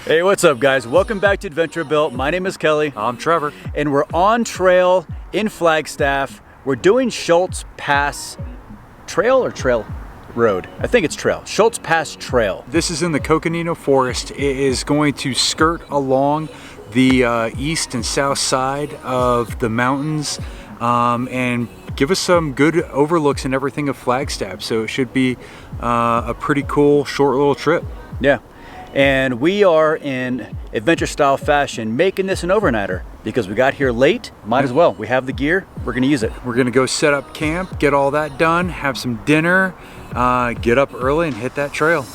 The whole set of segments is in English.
Hey, what's up guys? Welcome back to Adventure Built. My name is Kelly. I'm Trevor. And we're on trail in Flagstaff. We're doing Schultz Pass Trail or Trail Road? I think it's Trail. Schultz Pass Trail. This is in the Coconino Forest. It is going to skirt along the east and south side of the mountains and give us some good overlooks and everything of Flagstaff. So it should be a pretty cool short little trip. Yeah. And we are in adventure style fashion making this an overnighter because we got here late. Might as well. We have the gear. We're going to use it. We're going to go set up camp, get all that done, have some dinner, get up early and hit that trail.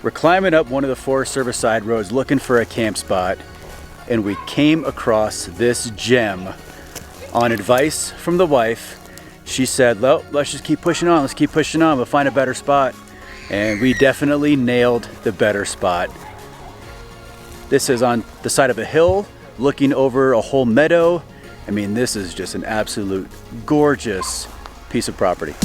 We're climbing up one of the Forest Service side roads looking for a camp spot, and we came across this gem. On advice from the wife, she said, well, let's just keep pushing on, let's keep pushing on, we'll find a better spot. And we definitely nailed the better spot. This is on the side of a hill, looking over a whole meadow. I mean, this is just an absolute gorgeous piece of property.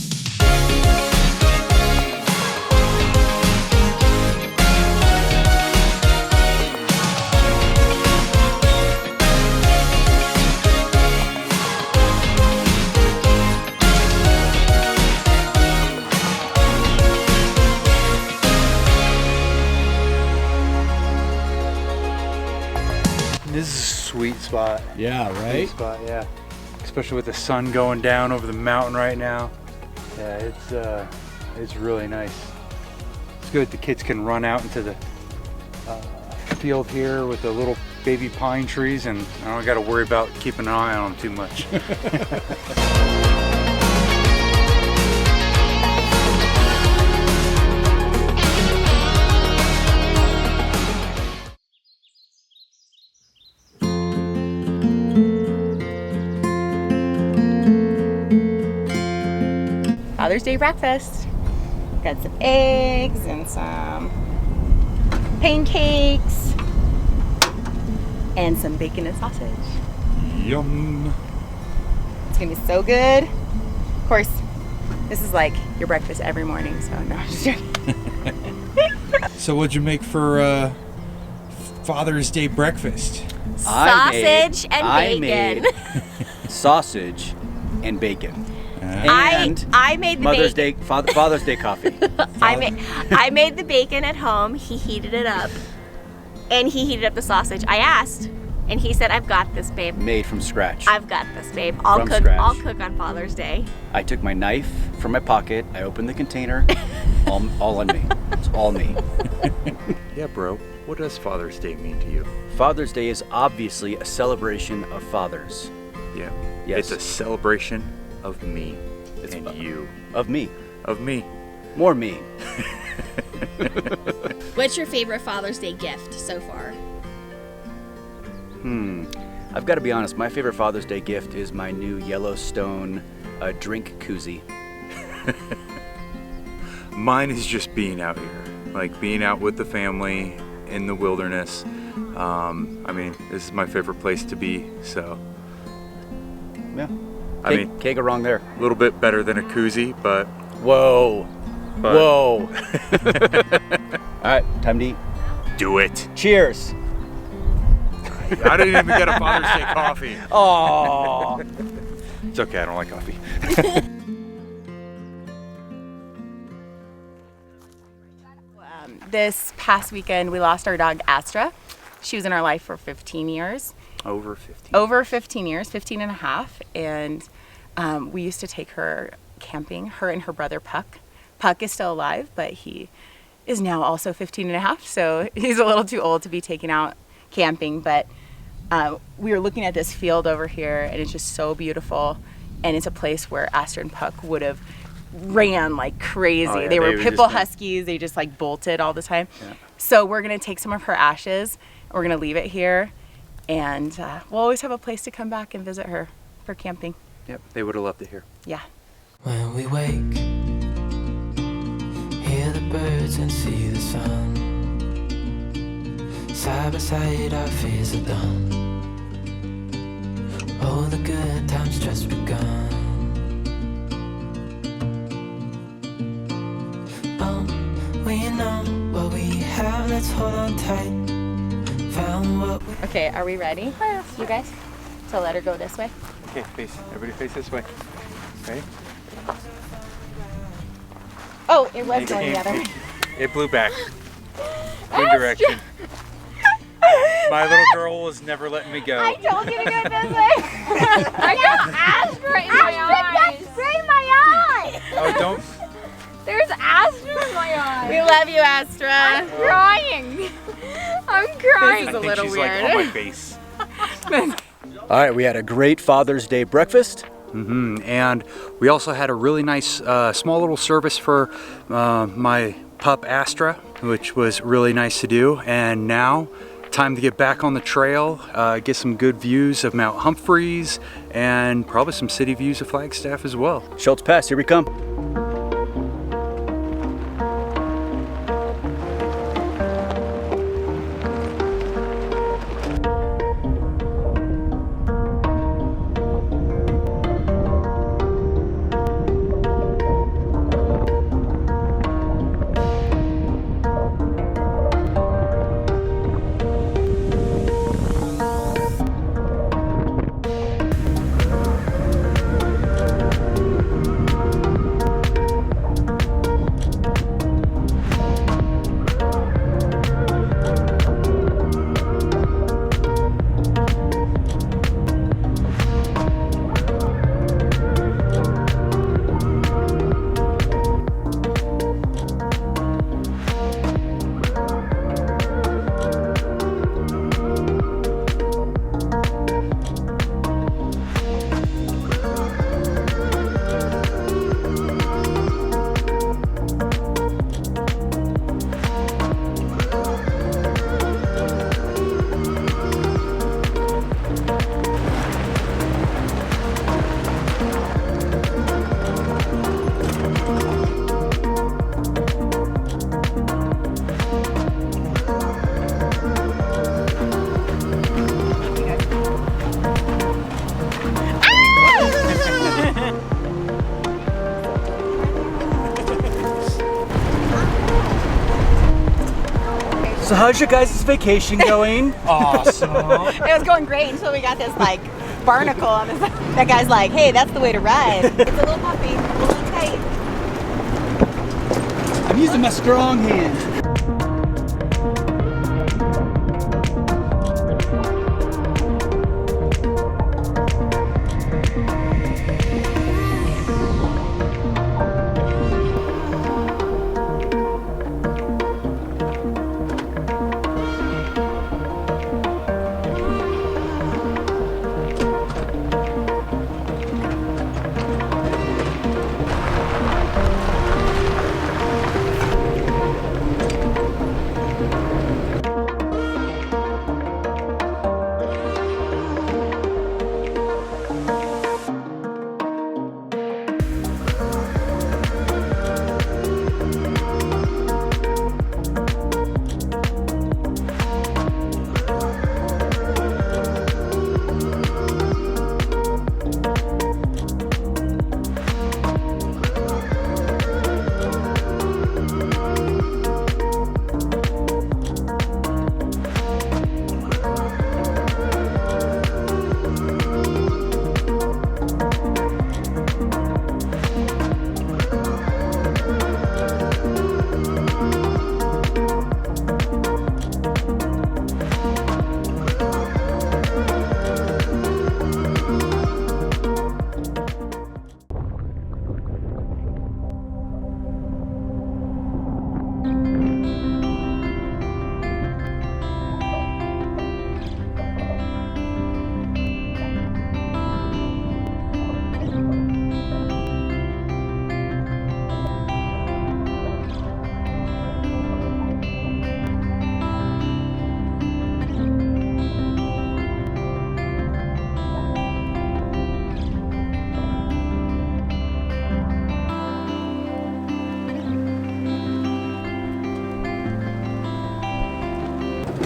This is a sweet spot. Yeah, right? Sweet spot, yeah. Especially with the sun going down over the mountain right now. Yeah, it's really nice. It's good the kids can run out into the field here with the little baby pine trees, and I don't got to worry about keeping an eye on them too much. Father's Day breakfast. Got some eggs and some pancakes and some bacon and sausage. Yum. It's gonna be so good. Of course, this is like your breakfast every morning, so no, I'm just joking. So what'd you make for Father's Day breakfast? Sausage and bacon. Sausage and bacon. And I made the Mother's bacon. Day, Father's Day coffee. I made the bacon at home. He heated it up, and he heated up the sausage. I asked, and he said, "I've got this, babe. Made from scratch. I've got this, babe. I'll From cook. scratch. I'll cook on Father's Day." I took my knife from my pocket. I opened the container. all on me. It's all me. Yeah, bro. What does Father's Day mean to you? Father's Day is obviously a celebration of fathers. Yeah. Yes. It's a celebration of me It's and of- you. Of me. Of me. More me. What's your favorite Father's Day gift so far? I've got to be honest. My favorite Father's Day gift is my new Yellowstone drink koozie. Mine is just being out here. Like being out with the family in the wilderness. I mean, this is my favorite place to be, so. Yeah. I mean, can't go wrong there. a little bit better than a koozie, but Whoa. But- Whoa. All right, time to eat. do it. Cheers. I didn't even get a Father's Day coffee. Oh. It's okay, I don't like coffee. This past weekend, we lost our dog Astrid. She was in our life for 15 years. Over 50. Over 15 years, 15 and a half. And we used to take her camping, her and her brother Puck. Puck is still alive, but he is now also 15 and a half. So he's a little too old to be taken out camping. But we were looking at this field over here, and it's just so beautiful. And it's a place where Astrid and Puck would have ran like crazy. Oh, yeah, they were would pit bull just- huskies. They just like bolted all the time. Yeah. So we're going to take some of her ashes. We're going to leave it here. And we'll always have a place to come back and visit her for camping. Yep, they would have loved it here. Yeah. When we wake, hear the birds and see the sun. Side by side, our fears are done. All the good times just begun. Oh, we know what we have, let's hold on tight. Found what we... Okay, are we ready? You guys? So let her go this way. Okay, everybody face this way. Ready? Oh, it was going the other way. It blew back. Good direction. My little girl was never letting me go. I told you to go this way. I got Astrid in my eyes. Spray in my eye. Oh, don't. There's Astrid in my eyes. We love you, Astra. I'm crying. I'm crying. This is a I think little she's weird. like on my face. All right, we had a great Father's Day breakfast. And we also had a really nice small little service for my pup Astra, which was really nice to do. And now, time to get back on the trail, get some good views of Mount Humphreys, and probably some city views of Flagstaff as well. Schultz Pass, here we come. So how's your guys' vacation going? Awesome. It was going great until we got this like barnacle on this. That guy's like, hey, that's the way to ride. It's a little puppy, a little tight. I'm using my strong hand.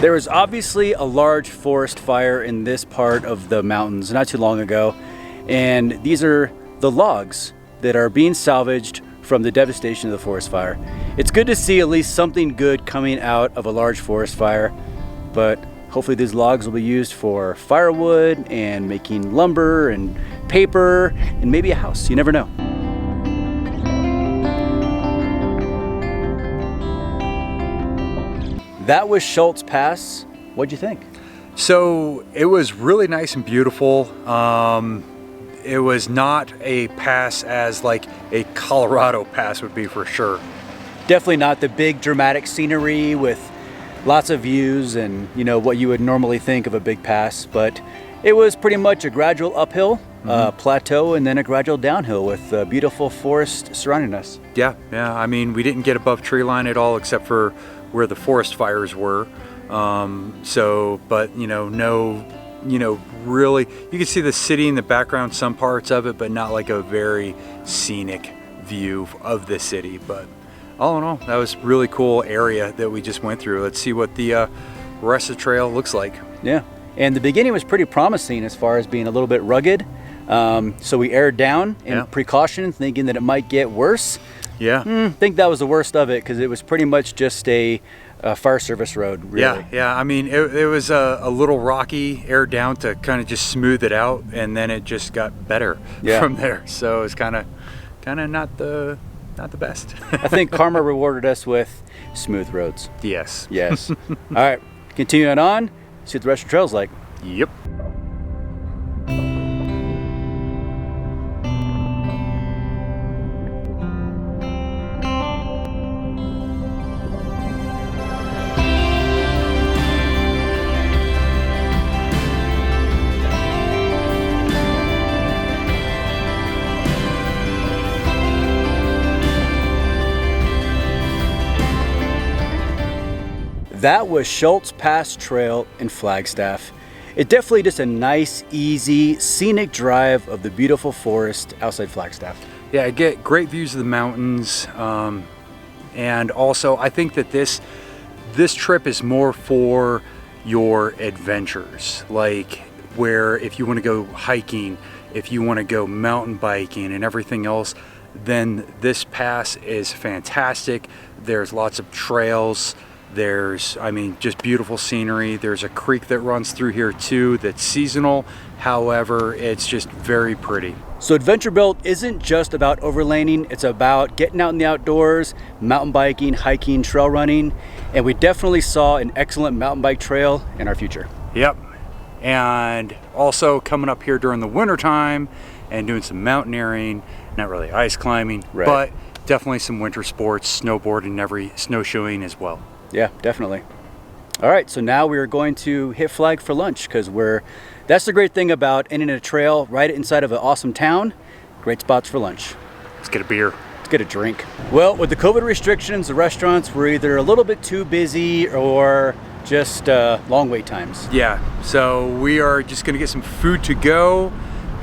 There was obviously a large forest fire in this part of the mountains not too long ago, and these are the logs that are being salvaged from the devastation of the forest fire. It's good to see at least something good coming out of a large forest fire, but hopefully these logs will be used for firewood and making lumber and paper and maybe a house. You never know. That was Schultz Pass. What'd you think? So it was really nice and beautiful. It was not a pass as like a Colorado pass would be for sure. Definitely not the big dramatic scenery with lots of views and, you know, what you would normally think of a big pass, but it was pretty much a gradual uphill plateau and then a gradual downhill with beautiful forest surrounding us. Yeah. I mean, we didn't get above tree line at all except for where the forest fires were. But really, you can see the city in the background, some parts of it, but not like a very scenic view of the city. But all in all, that was a really cool area that we just went through. Let's see what the rest of the trail looks like. Yeah, and the beginning was pretty promising as far as being a little bit rugged. So we aired down in precaution, thinking that it might get worse. Yeah. I think that was the worst of it because it was pretty much just a fire service road, really. Yeah. I mean, it was a little rocky, aired down to kind of just smooth it out, and then it just got better from there. So it's kind of not the best. I think karma rewarded us with smooth roads. Yes. All right, continuing on, see what the rest of the trail's like. Yep. That was Schultz Pass Trail in Flagstaff. It definitely just a nice, easy, scenic drive of the beautiful forest outside Flagstaff. Yeah, I get great views of the mountains, and also I think that this trip is more for your adventures, like where if you want to go hiking, if you want to go mountain biking and everything else, then this pass is fantastic. There's lots of trails. There's, I mean, just beautiful scenery. There's a creek that runs through here too that's seasonal. However, it's just very pretty. So Adventure Built isn't just about overlanding, it's about getting out in the outdoors, mountain biking, hiking, trail running, and we definitely saw an excellent mountain bike trail in our future. Yep. And also coming up here during the winter time and doing some mountaineering, not really ice climbing, but definitely some winter sports, snowboarding, snowshoeing as well. Yeah, definitely. All right, so now we're going to hit Flag for lunch because that's the great thing about ending a trail right inside of an awesome town. Great spots for lunch. Let's get a beer. Let's get a drink. Well, with the COVID restrictions, the restaurants were either a little bit too busy or just long wait times. Yeah, so we are just gonna get some food to go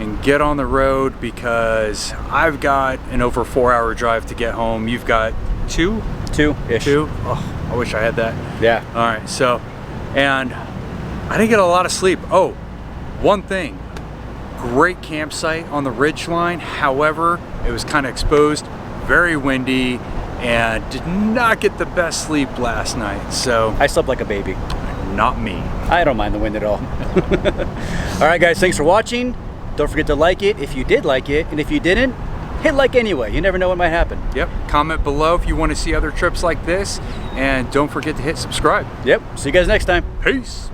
and get on the road because I've got an over 4-hour drive to get home. You've got two-ish. Oh, I wish I had that. Yeah. All right, so, and I didn't get a lot of sleep. Oh, one thing, great campsite on the ridge line. However, it was kind of exposed, very windy, and did not get the best sleep last night. So I slept like a baby. Not me. I don't mind the wind at all. All right, guys, thanks for watching. Don't forget to like it if you did like it, and if you didn't, hit like anyway. You never know what might happen. Yep. Comment below if you want to see other trips like this, and don't forget to hit subscribe. Yep. See you guys next time. Peace.